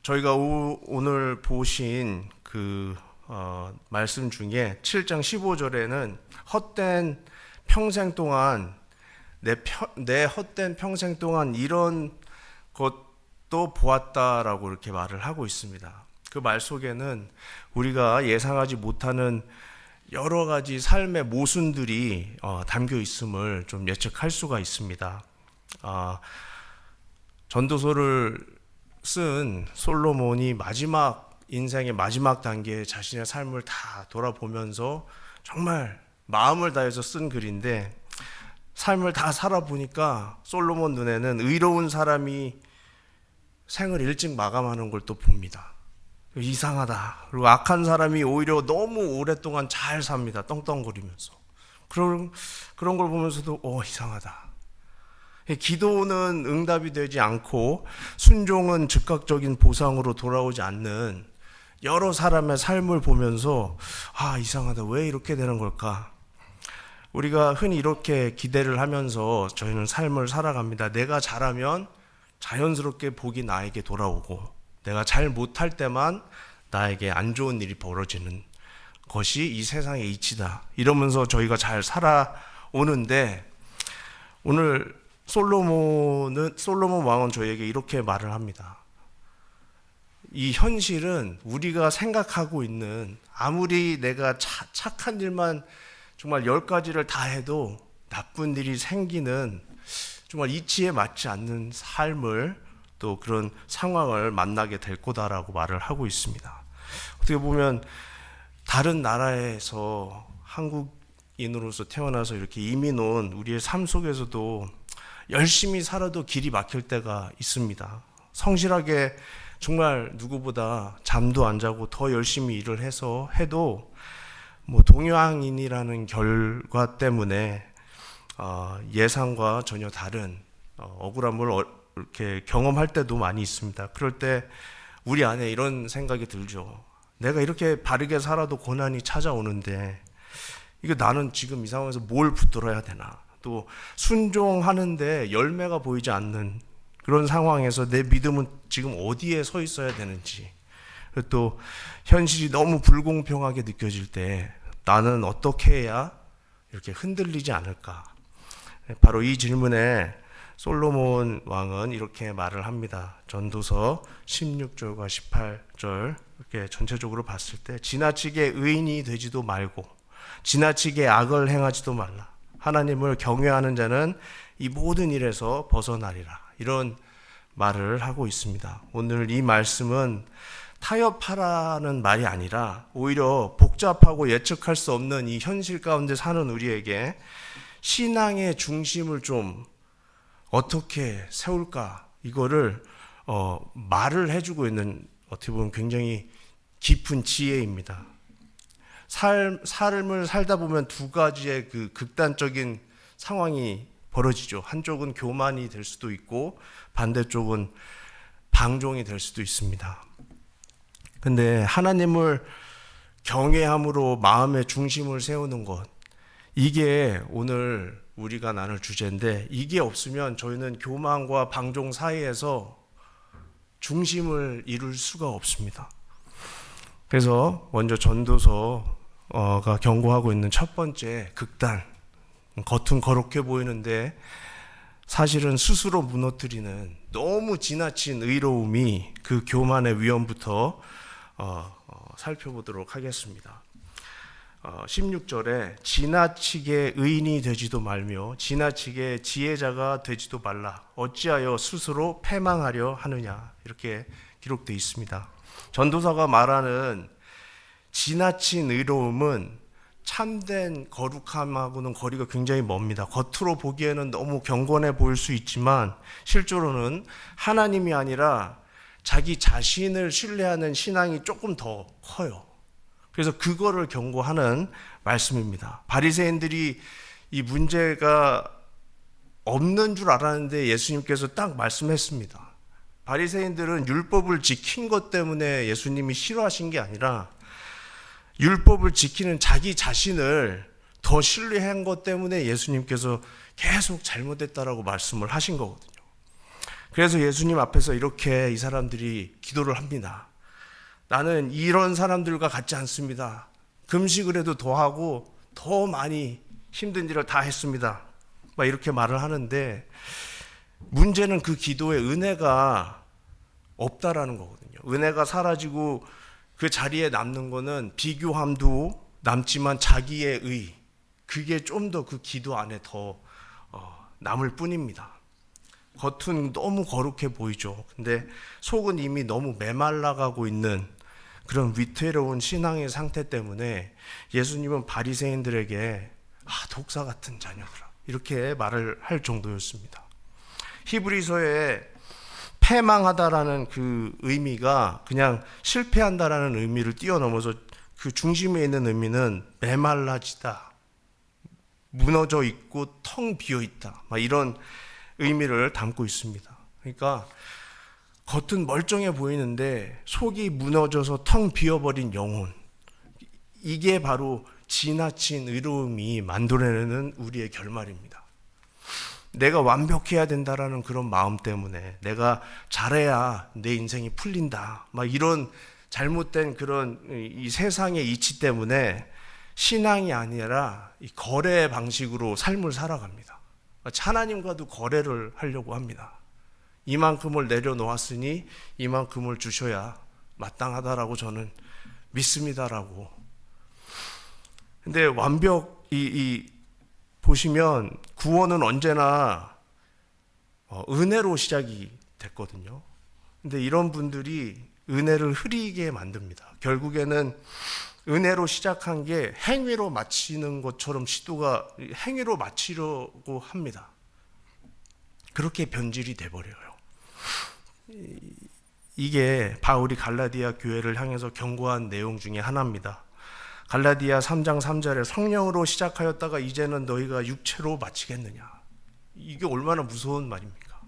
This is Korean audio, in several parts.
저희가 오늘 보신 말씀 중에 7장 15절에는 헛된 평생 동안 내 헛된 평생 동안 이런 것도 보았다라고 이렇게 말을 하고 있습니다. 그 말 속에는 우리가 예상하지 못하는 여러 가지 삶의 모순들이 담겨 있음을 좀 예측할 수가 있습니다. 전도서를 쓴 솔로몬이 인생의 마지막 단계에 자신의 삶을 다 돌아보면서 정말 마음을 다해서 쓴 글인데, 삶을 다 살아보니까 솔로몬 눈에는 의로운 사람이 생을 일찍 마감하는 걸 또 봅니다. 이상하다. 그리고 악한 사람이 오히려 너무 오랫동안 잘 삽니다. 떵떵거리면서. 그런 걸 보면서도 이상하다. 기도는 응답이 되지 않고 순종은 즉각적인 보상으로 돌아오지 않는 여러 사람의 삶을 보면서 이상하다. 왜 이렇게 되는 걸까? 우리가 흔히 이렇게 기대를 하면서 저희는 삶을 살아갑니다. 내가 잘하면 자연스럽게 복이 나에게 돌아오고, 내가 잘 못할 때만 나에게 안 좋은 일이 벌어지는 것이 이 세상의 이치다. 이러면서 저희가 잘 살아오는데, 오늘 솔로몬 왕은 저에게 이렇게 말을 합니다. 이 현실은 우리가 생각하고 있는, 아무리 내가 착한 일만 정말 10가지를 다 해도 나쁜 일이 생기는 정말 이치에 맞지 않는 삶을, 또 그런 상황을 만나게 될 거다라고 말을 하고 있습니다. 어떻게 보면 다른 나라에서 한국인으로서 태어나서 이렇게 이민 온 우리의 삶 속에서도 열심히 살아도 길이 막힐 때가 있습니다. 성실하게 정말 누구보다 잠도 안 자고 더 열심히 일을 해도 동양인이라는 결과 때문에 예상과 전혀 다른 억울함을 이렇게 경험할 때도 많이 있습니다. 그럴 때 우리 안에 이런 생각이 들죠. 내가 이렇게 바르게 살아도 고난이 찾아오는데, 이거 나는 지금 이 상황에서 뭘 붙들어야 되나? 또 순종하는데 열매가 보이지 않는 그런 상황에서 내 믿음은 지금 어디에 서 있어야 되는지, 또 현실이 너무 불공평하게 느껴질 때 나는 어떻게 해야 이렇게 흔들리지 않을까? 바로 이 질문에 솔로몬 왕은 이렇게 말을 합니다. 전도서 16절과 18절 이렇게 전체적으로 봤을 때, 지나치게 의인이 되지도 말고 지나치게 악을 행하지도 말라. 하나님을 경외하는 자는 이 모든 일에서 벗어나리라. 이런 말을 하고 있습니다. 오늘 이 말씀은 타협하라는 말이 아니라 오히려 복잡하고 예측할 수 없는 이 현실 가운데 사는 우리에게 신앙의 중심을 좀 어떻게 세울까, 이거를 말을 해주고 있는, 어떻게 보면 굉장히 깊은 지혜입니다. 삶을 살다 보면 두 가지의 그 극단적인 상황이 벌어지죠. 한쪽은 교만이 될 수도 있고 반대쪽은 방종이 될 수도 있습니다. 근데 하나님을 경외함으로 마음의 중심을 세우는 것, 이게 오늘 우리가 나눌 주제인데, 이게 없으면 저희는 교만과 방종 사이에서 중심을 이룰 수가 없습니다. 그래서 먼저 전도서가 경고하고 있는 첫 번째 극단, 겉은 거룩해 보이는데 사실은 스스로 무너뜨리는 너무 지나친 의로움이 그 교만의 위험부터 살펴보도록 하겠습니다. 16절에 지나치게 의인이 되지도 말며 지나치게 지혜자가 되지도 말라. 어찌하여 스스로 패망하려 하느냐. 이렇게 기록되어 있습니다. 전도사가 말하는 지나친 의로움은 참된 거룩함하고는 거리가 굉장히 멉니다. 겉으로 보기에는 너무 경건해 보일 수 있지만 실제로는 하나님이 아니라 자기 자신을 신뢰하는 신앙이 조금 더 커요. 그래서 그거를 경고하는 말씀입니다. 바리새인들이 이 문제가 없는 줄 알았는데 예수님께서 딱 말씀했습니다. 바리새인들은 율법을 지킨 것 때문에 예수님이 싫어하신 게 아니라 율법을 지키는 자기 자신을 더 신뢰한 것 때문에 예수님께서 계속 잘못했다라고 말씀을 하신 거거든요. 그래서 예수님 앞에서 이렇게 이 사람들이 기도를 합니다. 나는 이런 사람들과 같지 않습니다. 금식을 해도 더하고 더 많이 힘든 일을 다 했습니다. 막 이렇게 말을 하는데, 문제는 그 기도에 은혜가 없다라는 거거든요. 은혜가 사라지고 그 자리에 남는 거는 비교함도 남지만 자기의 의, 그게 좀 더 그 기도 안에 더 남을 뿐입니다. 겉은 너무 거룩해 보이죠. 근데 속은 이미 너무 메말라가고 있는 그런 위태로운 신앙의 상태 때문에 예수님은 바리새인들에게 독사 같은 자녀들아, 이렇게 말을 할 정도였습니다. 히브리서에 패망하다라는 그 의미가 그냥 실패한다라는 의미를 뛰어넘어서 그 중심에 있는 의미는 메말라지다, 무너져 있고 텅 비어 있다, 막 이런 의미를 담고 있습니다. 그러니까 겉은 멀쩡해 보이는데 속이 무너져서 텅 비어버린 영혼, 이게 바로 지나친 의로움이 만들어내는 우리의 결말입니다. 내가 완벽해야 된다라는 그런 마음 때문에 내가 잘해야 내 인생이 풀린다, 막 이런 잘못된 그런 이 세상의 이치 때문에 신앙이 아니라 이 거래 방식으로 삶을 살아갑니다. 하나님과도 거래를 하려고 합니다. 이만큼을 내려놓았으니 이만큼을 주셔야 마땅하다라고 저는 믿습니다라고. 근데 보시면 구원은 언제나 은혜로 시작이 됐거든요. 근데 이런 분들이 은혜를 흐리게 만듭니다. 결국에는 은혜로 시작한 게 행위로 마치는 것처럼 시도가 행위로 마치려고 합니다. 그렇게 변질이 돼버려요. 이게 바울이 갈라디아 교회를 향해서 경고한 내용 중에 하나입니다. 갈라디아 3장 3절에 성령으로 시작하였다가 이제는 너희가 육체로 마치겠느냐. 이게 얼마나 무서운 말입니까?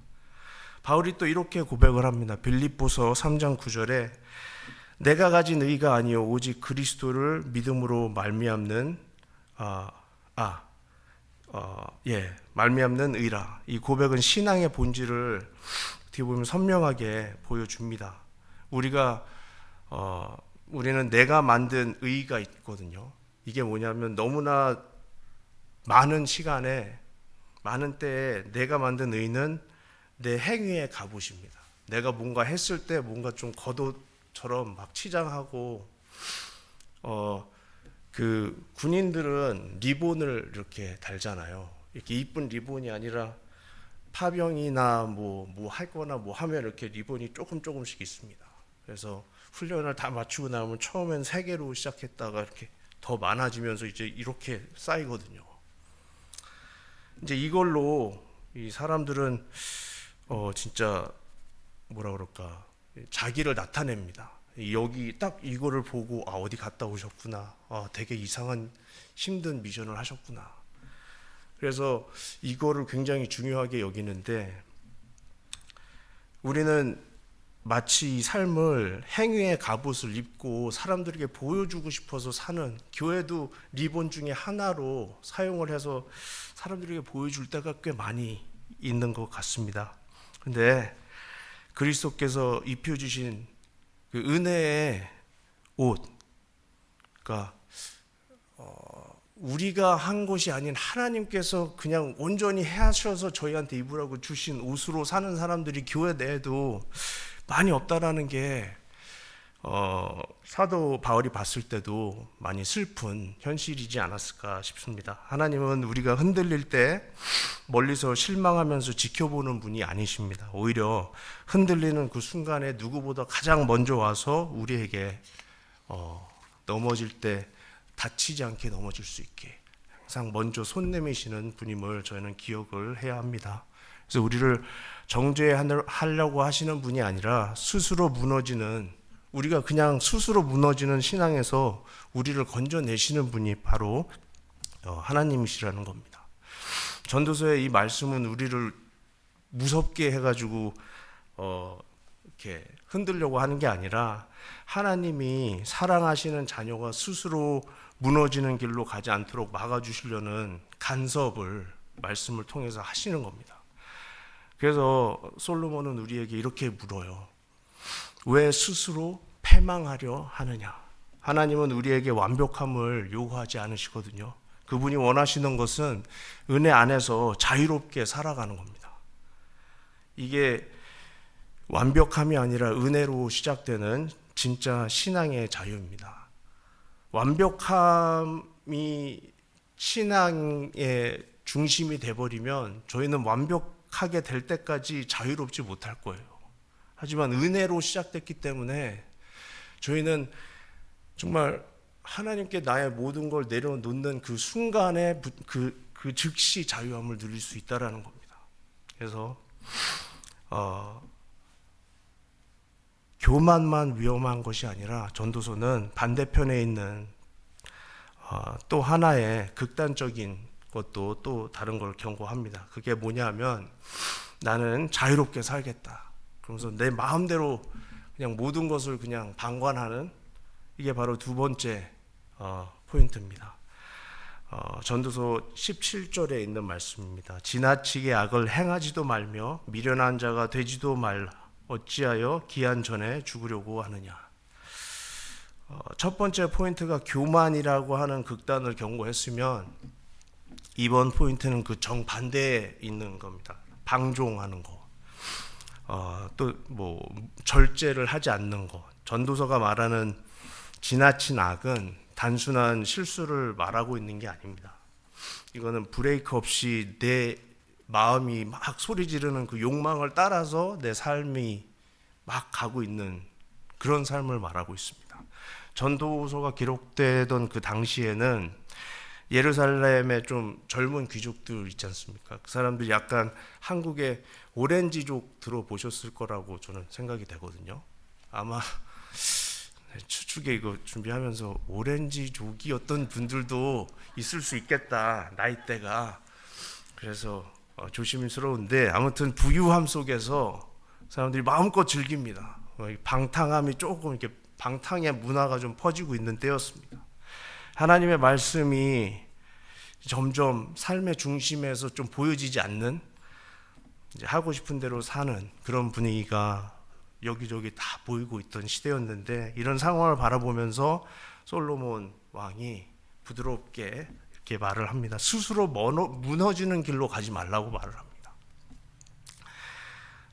바울이 또 이렇게 고백을 합니다. 빌립보서 3장 9절에 내가 가진 의가 아니요 오직 그리스도를 믿음으로 말미암는 말미암는 의라. 이 고백은 신앙의 본질을 어떻게 보면 선명하게 보여줍니다. 우리는 내가 만든 의가 있거든요. 이게 뭐냐면 너무나 많은 시간에 많은 때에 내가 만든 의는 내 행위의 갑옷입니다. 내가 뭔가 했을 때 뭔가 좀 겉옷처럼 막 치장하고 그 군인들은 리본을 이렇게 달잖아요. 이렇게 이쁜 리본이 아니라 파병이나 뭐 할 거나 뭐 하면 이렇게 리본이 조금씩 있습니다. 그래서 훈련을 다 마치고 나면 처음엔 3개로 시작했다가 이렇게 더 많아지면서 이제 이렇게 쌓이거든요. 이제 이걸로 이 사람들은 진짜 뭐라 그럴까, 자기를 나타냅니다. 여기 딱 이거를 보고 어디 갔다 오셨구나, 되게 이상한 힘든 미션을 하셨구나. 그래서 이거를 굉장히 중요하게 여기는데, 우리는 마치 이 삶을 행위의 갑옷을 입고 사람들에게 보여주고 싶어서 사는, 교회도 리본 중에 하나로 사용을 해서 사람들에게 보여줄 때가 꽤 많이 있는 것 같습니다. 근데 그리스도께서 입혀주신 그 은혜의 옷, 그러니까 우리가 한 것이 아닌 하나님께서 그냥 온전히 하셔서 저희한테 입으라고 주신 옷으로 사는 사람들이 교회 내에도 많이 없다라는 게 사도 바울이 봤을 때도 많이 슬픈 현실이지 않았을까 싶습니다. 하나님은 우리가 흔들릴 때 멀리서 실망하면서 지켜보는 분이 아니십니다. 오히려 흔들리는 그 순간에 누구보다 가장 먼저 와서 우리에게 넘어질 때 다치지 않게 넘어질 수 있게 항상 먼저 손 내미시는 분임을 저희는 기억을 해야 합니다. 그래서 우리를 정죄하려고 하시는 분이 아니라 스스로 무너지는, 우리가 그냥 스스로 무너지는 신앙에서 우리를 건져내시는 분이 바로 하나님이시라는 겁니다. 전도서의 이 말씀은 우리를 무섭게 해가지고 이렇게 흔들려고 하는 게 아니라, 하나님이 사랑하시는 자녀가 스스로 무너지는 길로 가지 않도록 막아주시려는 간섭을 말씀을 통해서 하시는 겁니다. 그래서 솔로몬은 우리에게 이렇게 물어요. 왜 스스로 패망하려 하느냐? 하나님은 우리에게 완벽함을 요구하지 않으시거든요. 그분이 원하시는 것은 은혜 안에서 자유롭게 살아가는 겁니다. 이게 완벽함이 아니라 은혜로 시작되는 진짜 신앙의 자유입니다. 완벽함이 신앙의 중심이 돼버리면 저희는 완벽하게 될 때까지 자유롭지 못할 거예요. 하지만 은혜로 시작됐기 때문에 저희는 정말 하나님께 나의 모든 걸 내려놓는 그 순간에 그 즉시 자유함을 누릴 수 있다라는 겁니다. 그래서 교만만 위험한 것이 아니라 전도서는 반대편에 있는 또 하나의 극단적인 것도 또 다른 걸 경고합니다. 그게 뭐냐면 나는 자유롭게 살겠다. 그러면서 내 마음대로 그냥 모든 것을 그냥 방관하는, 이게 바로 두 번째 포인트입니다. 전도서 17절에 있는 말씀입니다. 지나치게 악을 행하지도 말며 미련한 자가 되지도 말라. 어찌하여 기한 전에 죽으려고 하느냐. 첫 번째 포인트가 교만이라고 하는 극단을 경고했으면 이번 포인트는 그 정반대에 있는 겁니다. 방종하는 거. 또 뭐 절제를 하지 않는 거. 전도서가 말하는 지나친 악은 단순한 실수를 말하고 있는 게 아닙니다. 이거는 브레이크 없이 내 마음이 막 소리 지르는 그 욕망을 따라서 내 삶이 막 가고 있는 그런 삶을 말하고 있습니다. 전도서가 기록되던 그 당시에는 예루살렘에 좀 젊은 귀족들 있지 않습니까? 그 사람들이 약간 한국의 오렌지족 들어보셨을 거라고 저는 생각이 되거든요. 아마 추측에 이거 준비하면서 오렌지족이었던 분들도 있을 수 있겠다, 나이대가. 그래서 조심스러운데 아무튼 부유함 속에서 사람들이 마음껏 즐깁니다. 방탕함이 조금 이렇게 방탕의 문화가 좀 퍼지고 있는 때였습니다. 하나님의 말씀이 점점 삶의 중심에서 좀 보여지지 않는, 이제 하고 싶은 대로 사는 그런 분위기가 여기저기 다 보이고 있던 시대였는데, 이런 상황을 바라보면서 솔로몬 왕이 부드럽게 이렇게 말을 합니다. 스스로 무너지는 길로 가지 말라고 말을 합니다.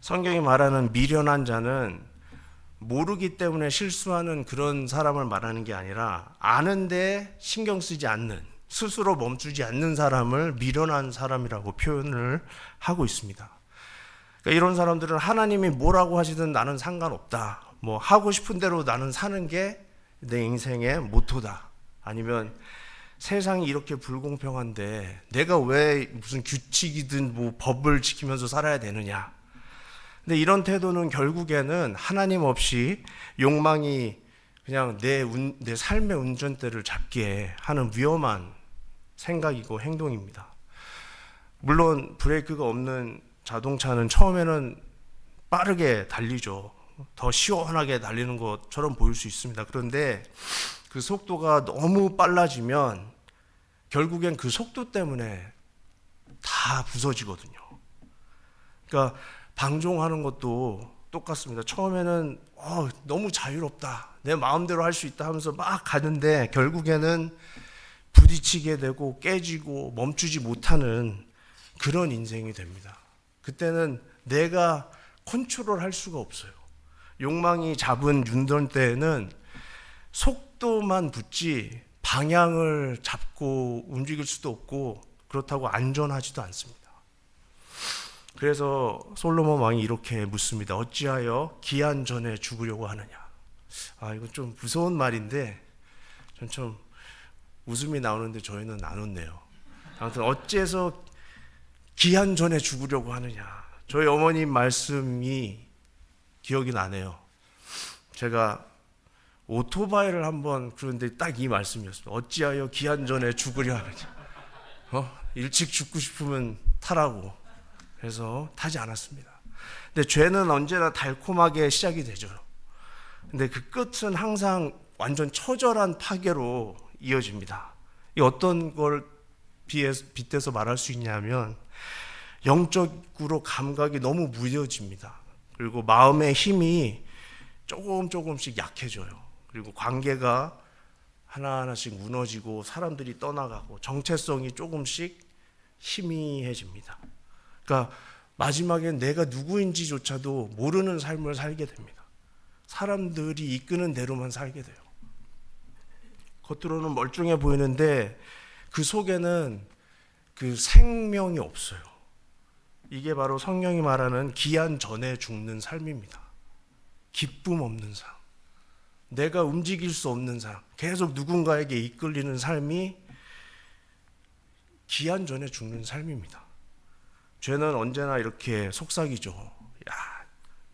성경이 말하는 미련한 자는 모르기 때문에 실수하는 그런 사람을 말하는 게 아니라 아는데 신경 쓰지 않는, 스스로 멈추지 않는 사람을 미련한 사람이라고 표현을 하고 있습니다. 그러니까 이런 사람들은 하나님이 뭐라고 하시든 나는 상관없다, 뭐 하고 싶은 대로 나는 사는 게 내 인생의 모토다, 아니면 세상이 이렇게 불공평한데 내가 왜 무슨 규칙이든 뭐 법을 지키면서 살아야 되느냐. 근데 이런 태도는 결국에는 하나님 없이 욕망이 그냥 내 삶의 운전대를 잡게 하는 위험한 생각이고 행동입니다. 물론 브레이크가 없는 자동차는 처음에는 빠르게 달리죠. 더 시원하게 달리는 것처럼 보일 수 있습니다. 그런데 그 속도가 너무 빨라지면 결국엔 그 속도 때문에 다 부서지거든요. 그러니까 방종하는 것도 똑같습니다. 처음에는 너무 자유롭다, 내 마음대로 할 수 있다 하면서 막 가는데 결국에는 부딪히게 되고 깨지고 멈추지 못하는 그런 인생이 됩니다. 그때는 내가 컨트롤할 수가 없어요. 욕망이 잡은 운전대에는 속도만 붙지 방향을 잡고 움직일 수도 없고 그렇다고 안전하지도 않습니다. 그래서 솔로몬 왕이 이렇게 묻습니다. 어찌하여 기한 전에 죽으려고 하느냐. 이거 좀 무서운 말인데 전 좀 웃음이 나오는데 저희는 안 웃네요. 아무튼 어째서 기한 전에 죽으려고 하느냐. 저희 어머님 말씀이 기억이 나네요. 제가 오토바이를 한번, 그런데 딱 이 말씀이었습니다. 어찌하여 기한 전에 죽으려 하느냐. 일찍 죽고 싶으면 타라고. 그래서 타지 않았습니다. 근데 죄는 언제나 달콤하게 시작이 되죠. 근데 그 끝은 항상 완전 처절한 파괴로 이어집니다. 이 어떤 걸 빗대서 말할 수 있냐면, 영적으로 감각이 너무 무뎌집니다. 그리고 마음의 힘이 조금씩 약해져요. 그리고 관계가 하나하나씩 무너지고 사람들이 떠나가고 정체성이 조금씩 희미해집니다. 그러니까 마지막엔 내가 누구인지조차도 모르는 삶을 살게 됩니다. 사람들이 이끄는 대로만 살게 돼요. 겉으로는 멀쩡해 보이는데 그 속에는 그 생명이 없어요. 이게 바로 성경이 말하는 기한 전에 죽는 삶입니다. 기쁨 없는 삶, 내가 움직일 수 없는 삶, 계속 누군가에게 이끌리는 삶이 기한 전에 죽는 삶입니다. 죄는 언제나 이렇게 속삭이죠. 야,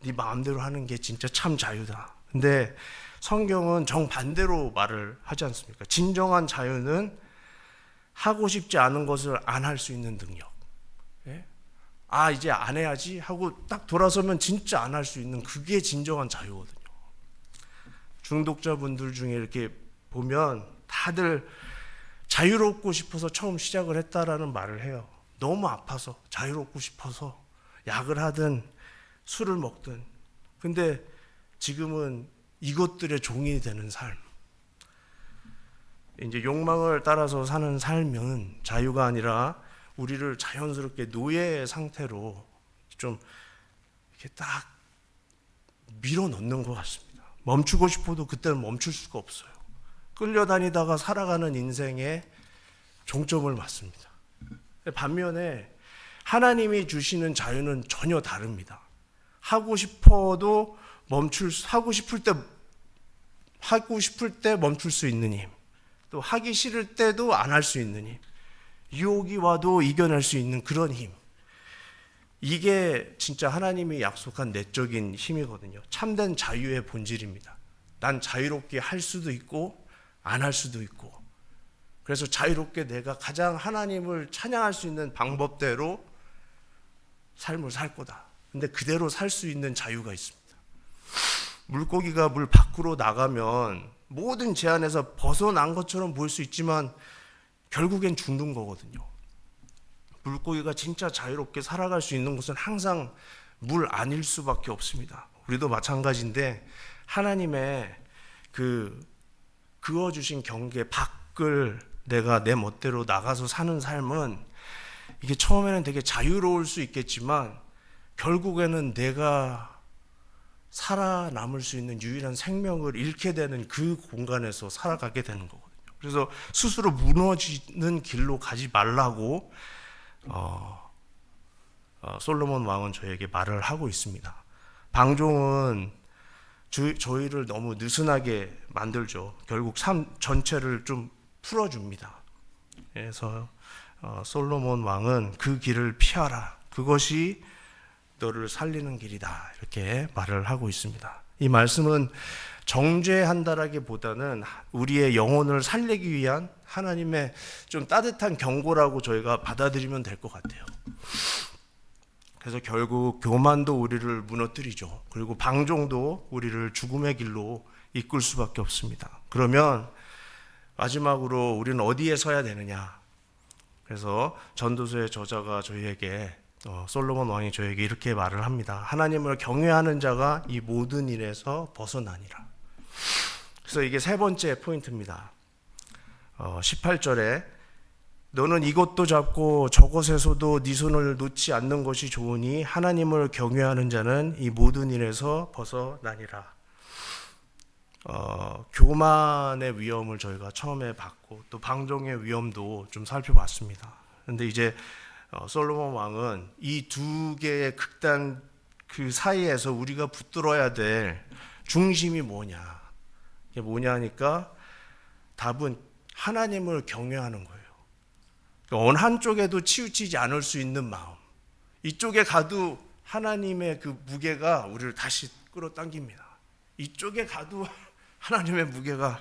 네 마음대로 하는 게 진짜 참 자유다. 근데 성경은 정반대로 말을 하지 않습니까? 진정한 자유는 하고 싶지 않은 것을 안 할 수 있는 능력. 예? 아, 이제 안 해야지 하고 딱 돌아서면 진짜 안 할 수 있는, 그게 진정한 자유거든요. 중독자분들 중에 이렇게 보면 다들 자유롭고 싶어서 처음 시작을 했다라는 말을 해요. 너무 아파서 자유롭고 싶어서 약을 하든 술을 먹든. 근데 지금은 이것들의 종이 되는 삶, 이제 욕망을 따라서 사는 삶은 자유가 아니라 우리를 자연스럽게 노예 상태로 좀 이렇게 딱 밀어넣는 것 같습니다. 멈추고 싶어도 그때는 멈출 수가 없어요. 끌려다니다가 살아가는 인생의 종점을 맞습니다. 반면에 하나님이 주시는 자유는 전혀 다릅니다. 하고 싶어도 하고 싶을 때 멈출 수 있는 힘, 또 하기 싫을 때도 안 할 수 있는 힘, 유혹이 와도 이겨낼 수 있는 그런 힘, 이게 진짜 하나님이 약속한 내적인 힘이거든요. 참된 자유의 본질입니다. 난 자유롭게 할 수도 있고 안 할 수도 있고, 그래서 자유롭게 내가 가장 하나님을 찬양할 수 있는 방법대로 삶을 살 거다. 근데 그대로 살 수 있는 자유가 있습니다. 물고기가 물 밖으로 나가면 모든 제한에서 벗어난 것처럼 보일 수 있지만 결국엔 죽는 거거든요. 물고기가 진짜 자유롭게 살아갈 수 있는 곳은 항상 물 안일 수밖에 없습니다. 우리도 마찬가지인데 하나님의 그어주신 경계 밖을 내가 내 멋대로 나가서 사는 삶은, 이게 처음에는 되게 자유로울 수 있겠지만 결국에는 내가 살아남을 수 있는 유일한 생명을 잃게 되는 그 공간에서 살아가게 되는 거거든요. 그래서 스스로 무너지는 길로 가지 말라고 솔로몬 왕은 저에게 말을 하고 있습니다. 방종은 저희를 너무 느슨하게 만들죠. 결국 삶 전체를 좀 풀어줍니다. 그래서 솔로몬 왕은 그 길을 피하라, 그것이 너를 살리는 길이다, 이렇게 말을 하고 있습니다. 이 말씀은 정죄한다라기보다는 우리의 영혼을 살리기 위한 하나님의 좀 따뜻한 경고라고 저희가 받아들이면 될 것 같아요. 그래서 결국 교만도 우리를 무너뜨리죠. 그리고 방종도 우리를 죽음의 길로 이끌 수밖에 없습니다. 그러면 마지막으로 우리는 어디에 서야 되느냐? 그래서 전도서의 저자가 저희에게, 솔로몬 왕이 저에게 이렇게 말을 합니다. 하나님을 경외하는 자가 이 모든 일에서 벗어나니라. 그래서 이게 세 번째 포인트입니다. 18절에 너는 이것도 잡고 저것에서도 네 손을 놓지 않는 것이 좋으니 하나님을 경외하는 자는 이 모든 일에서 벗어나니라. 교만의 위험을 저희가 처음에 봤고 또 방종의 위험도 좀 살펴봤습니다. 그런데 이제 솔로몬 왕은 이 두 개의 극단 그 사이에서 우리가 붙들어야 될 중심이 뭐냐, 이게 뭐냐 하니까 답은 하나님을 경외하는 거예요. 어느 한쪽에도 치우치지 않을 수 있는 마음, 이쪽에 가도 하나님의 그 무게가 우리를 다시 끌어당깁니다. 이쪽에 가도 하나님의 무게가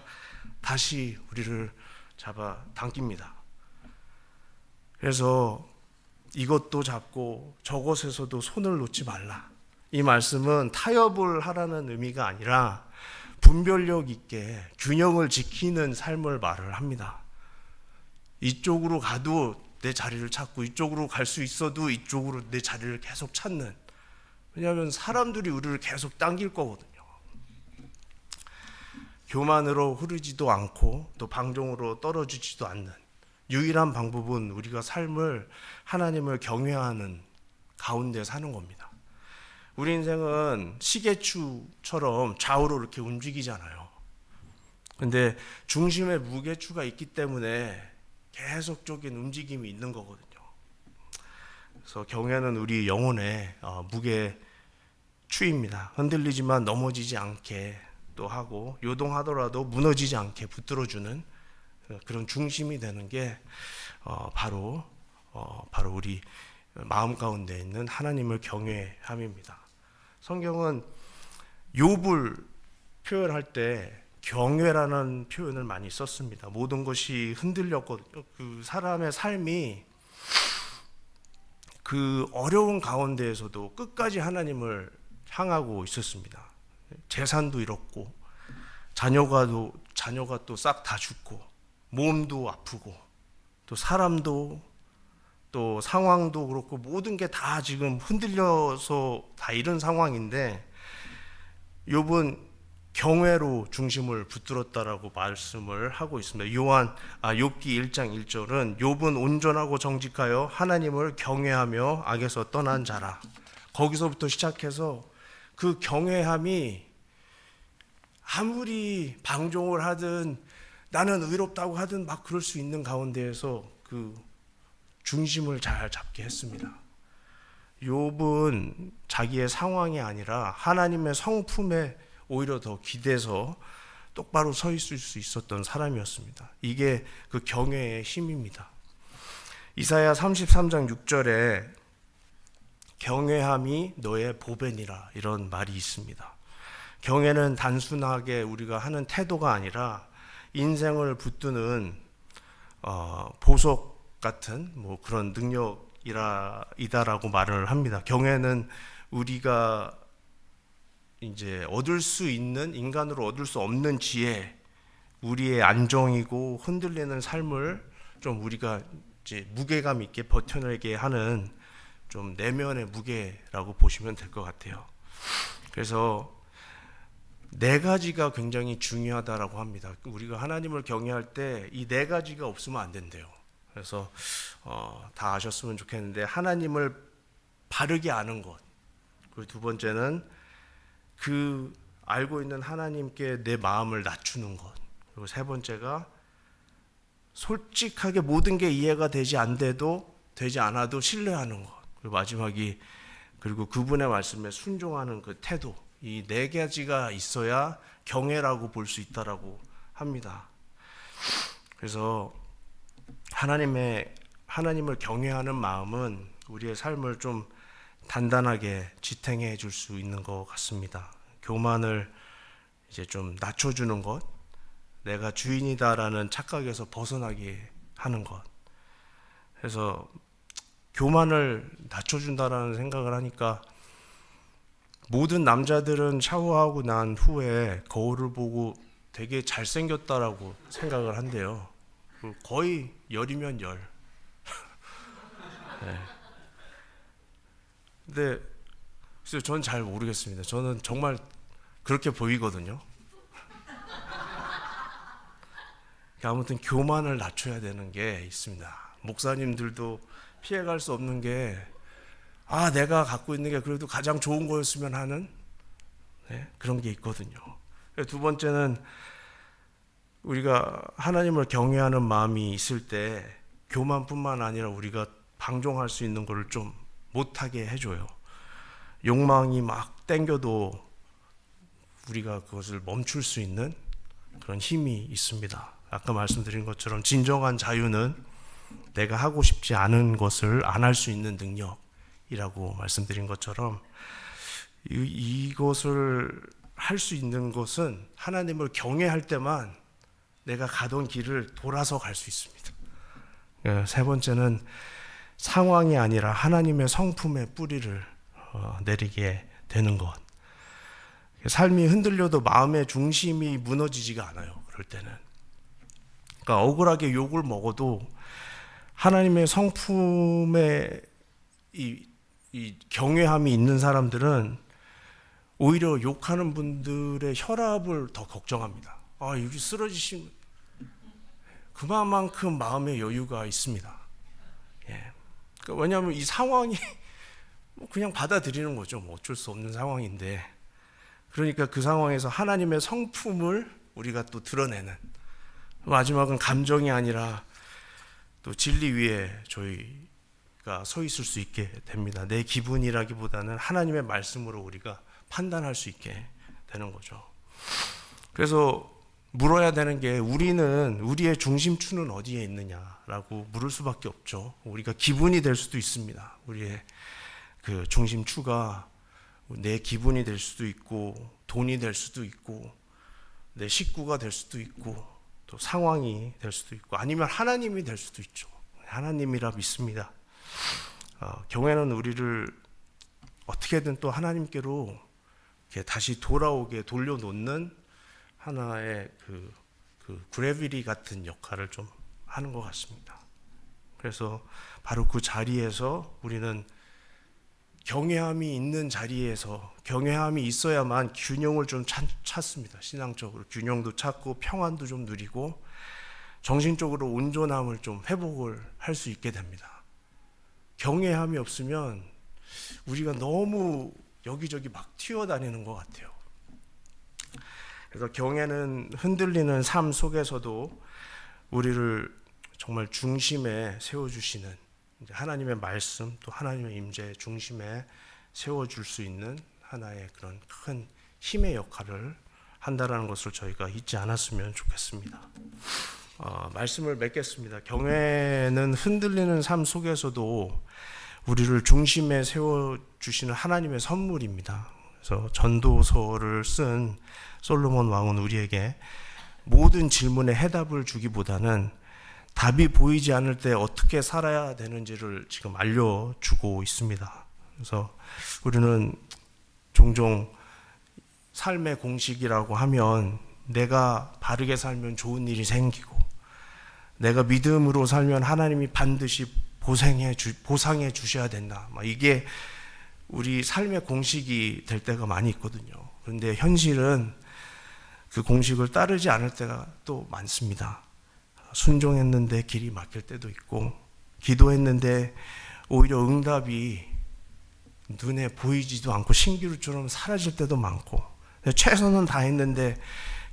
다시 우리를 잡아 당깁니다. 그래서 이것도 잡고 저것에서도 손을 놓지 말라. 이 말씀은 타협을 하라는 의미가 아니라 분별력 있게 균형을 지키는 삶을 말을 합니다. 이쪽으로 가도 내 자리를 찾고 이쪽으로 갈 수 있어도 이쪽으로 내 자리를 계속 찾는, 왜냐하면 사람들이 우리를 계속 당길 거거든요. 교만으로 흐르지도 않고 또 방종으로 떨어지지도 않는 유일한 방법은 우리가 삶을 하나님을 경외하는 가운데 사는 겁니다. 우리 인생은 시계추처럼 좌우로 이렇게 움직이잖아요. 근데 중심에 무게추가 있기 때문에 계속적인 움직임이 있는 거거든요. 그래서 경외는 우리 영혼의 무게추입니다. 흔들리지만 넘어지지 않게 또 하고, 요동하더라도 무너지지 않게 붙들어주는 그런 중심이 되는 게 바로 우리 마음 가운데 있는 하나님을 경외함입니다. 성경은 욥을 표현할 때 경외라는 표현을 많이 썼습니다. 모든 것이 흔들렸거든요. 그 사람의 삶이 그 어려운 가운데에서도 끝까지 하나님을 향하고 있었습니다. 재산도 잃었고, 자녀가 또 싹 다 죽고, 몸도 아프고, 또 사람도 또 상황도 그렇고, 모든 게 다 지금 흔들려서 다 이런 상황인데, 욥은 경외로 중심을 붙들었다라고 말씀을 하고 있습니다. 욥기 1장 1절은 욥은 온전하고 정직하여 하나님을 경외하며 악에서 떠난 자라. 거기서부터 시작해서 그 경외함이 아무리 방종을 하든 나는 의롭다고 하든 막 그럴 수 있는 가운데에서 그 중심을 잘 잡게 했습니다. 욥은 자기의 상황이 아니라 하나님의 성품에 오히려 더 기대서 똑바로 서 있을 수 있었던 사람이었습니다. 이게 그 경외의 힘입니다. 이사야 33장 6절에 경외함이 너의 보배니라, 이런 말이 있습니다. 경외는 단순하게 우리가 하는 태도가 아니라 인생을 붙드는 보석 같은 그런 능력이다라고 말을 합니다. 경외는 우리가 이제 얻을 수 있는, 인간으로 얻을 수 없는 지혜, 우리의 안정이고 흔들리는 삶을 좀 우리가 이제 무게감 있게 버텨내게 하는 좀 내면의 무게라고 보시면 될 것 같아요. 그래서 네 가지가 굉장히 중요하다라고 합니다. 우리가 하나님을 경외할 때 이 네 가지가 없으면 안 된대요. 그래서 다 아셨으면 좋겠는데, 하나님을 바르게 아는 것, 그리고 두 번째는 그 알고 있는 하나님께 내 마음을 낮추는 것, 그리고 세 번째가 솔직하게 모든 게 이해가 되지 않아도 신뢰하는 것, 그리고 마지막이 그리고 그분의 말씀에 순종하는 그 태도, 이 네 가지가 있어야 경외라고 볼 수 있다라고 합니다. 그래서 하나님을 경외하는 마음은 우리의 삶을 좀 단단하게 지탱해 줄 수 있는 것 같습니다. 교만을 이제 좀 낮춰주는 것, 내가 주인이다라는 착각에서 벗어나게 하는 것. 그래서 교만을 낮춰준다라는 생각을 하니까, 모든 남자들은 샤워하고 난 후에 거울을 보고 되게 잘생겼다라고 생각을 한대요. 거의 열이면 열. 네. 근데 그래서 저는 잘 모르겠습니다. 저는 정말 그렇게 보이거든요. 아무튼 교만을 낮춰야 되는 게 있습니다. 목사님들도 피해갈 수 없는 게, 내가 갖고 있는 게 그래도 가장 좋은 거였으면 하는 그런 게 있거든요. 두 번째는 우리가 하나님을 경외하는 마음이 있을 때 교만뿐만 아니라 우리가 방종할 수 있는 것을 좀 못하게 해줘요. 욕망이 막 땡겨도 우리가 그것을 멈출 수 있는 그런 힘이 있습니다. 아까 말씀드린 것처럼 진정한 자유는 내가 하고 싶지 않은 것을 안 할 수 있는 능력이라고 말씀드린 것처럼, 이것을 할 수 있는 것은 하나님을 경외할 때만 내가 가던 길을 돌아서 갈 수 있습니다. 세 번째는 상황이 아니라 하나님의 성품의 뿌리를 내리게 되는 것. 삶이 흔들려도 마음의 중심이 무너지지가 않아요. 그럴 때는. 그러니까 억울하게 욕을 먹어도 하나님의 성품에 이 경외함이 있는 사람들은 오히려 욕하는 분들의 혈압을 더 걱정합니다. 여기 쓰러지시면 그만큼 마음의 여유가 있습니다. 예. 왜냐하면 이 상황이 그냥 받아들이는 거죠. 어쩔 수 없는 상황인데, 그러니까 그 상황에서 하나님의 성품을 우리가 또 드러내는, 마지막은 감정이 아니라 또 진리 위에 저희가 서 있을 수 있게 됩니다. 내 기분이라기보다는 하나님의 말씀으로 우리가 판단할 수 있게 되는 거죠. 그래서 물어야 되는 게, 우리의 중심추는 어디에 있느냐라고 물을 수밖에 없죠. 우리가 기분이 될 수도 있습니다. 우리의 그 중심추가 내 기분이 될 수도 있고, 돈이 될 수도 있고, 내 식구가 될 수도 있고, 또 상황이 될 수도 있고, 아니면 하나님이 될 수도 있죠. 하나님이라 믿습니다. 경외는 우리를 어떻게든 또 하나님께로 다시 돌려놓는 하나의 그 그래비티 같은 역할을 좀 하는 것 같습니다. 그래서 바로 그 자리에서 우리는 경외함이 있는 자리에서, 경외함이 있어야만 균형을 좀 찾습니다. 신앙적으로 균형도 찾고 평안도 좀 누리고 정신적으로 온전함을 좀 회복을 할 수 있게 됩니다. 경외함이 없으면 우리가 너무 여기저기 막 튀어다니는 것 같아요. 그래서 경외는 흔들리는 삶 속에서도 우리를 정말 중심에 세워주시는, 하나님의 말씀 또 하나님의 임재 중심에 세워줄 수 있는 하나의 그런 큰 힘의 역할을 한다라는 것을 저희가 잊지 않았으면 좋겠습니다. 말씀을 맺겠습니다. 경외는 흔들리는 삶 속에서도 우리를 중심에 세워주시는 하나님의 선물입니다. 그래서 전도서를 쓴 솔로몬 왕은 우리에게 모든 질문에 해답을 주기보다는 답이 보이지 않을 때 어떻게 살아야 되는지를 지금 알려주고 있습니다. 그래서 우리는 종종 삶의 공식이라고 하면, 내가 바르게 살면 좋은 일이 생기고, 내가 믿음으로 살면 하나님이 반드시 보상해 주셔야 된다, 이게 우리 삶의 공식이 될 때가 많이 있거든요. 그런데 현실은 그 공식을 따르지 않을 때가 또 많습니다. 순종했는데 길이 막힐 때도 있고, 기도했는데 오히려 응답이 눈에 보이지도 않고 신기루처럼 사라질 때도 많고, 최선은 다했는데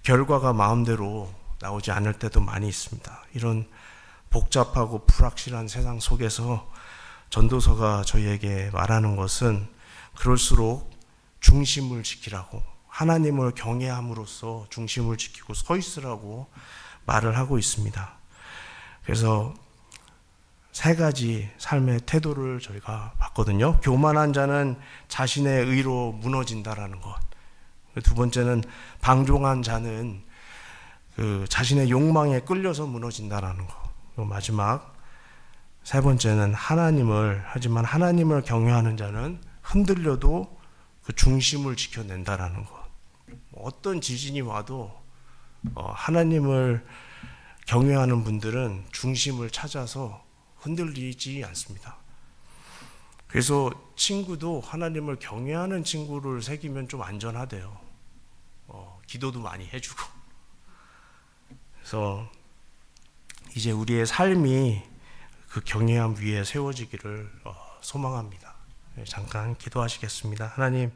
결과가 마음대로 나오지 않을 때도 많이 있습니다. 이런 복잡하고 불확실한 세상 속에서 전도서가 저희에게 말하는 것은, 그럴수록 중심을 지키라고, 하나님을 경외함으로써 중심을 지키고 서 있으라고 말을 하고 있습니다. 그래서 세 가지 삶의 태도를 저희가 봤거든요. 교만한 자는 자신의 의로 무너진다라는 것. 두 번째는 방종한 자는 자신의 욕망에 끌려서 무너진다라는 것. 그리고 마지막 세 번째는 하지만 하나님을 경외하는 자는 흔들려도 그 중심을 지켜낸다라는 것. 어떤 지진이 와도 하나님을 경외하는 분들은 중심을 찾아서 흔들리지 않습니다. 그래서 친구도 하나님을 경외하는 친구를 사귀면 좀 안전하대요. 기도도 많이 해주고. 그래서 이제 우리의 삶이 그 경외함 위에 세워지기를 소망합니다. 잠깐 기도하시겠습니다. 하나님,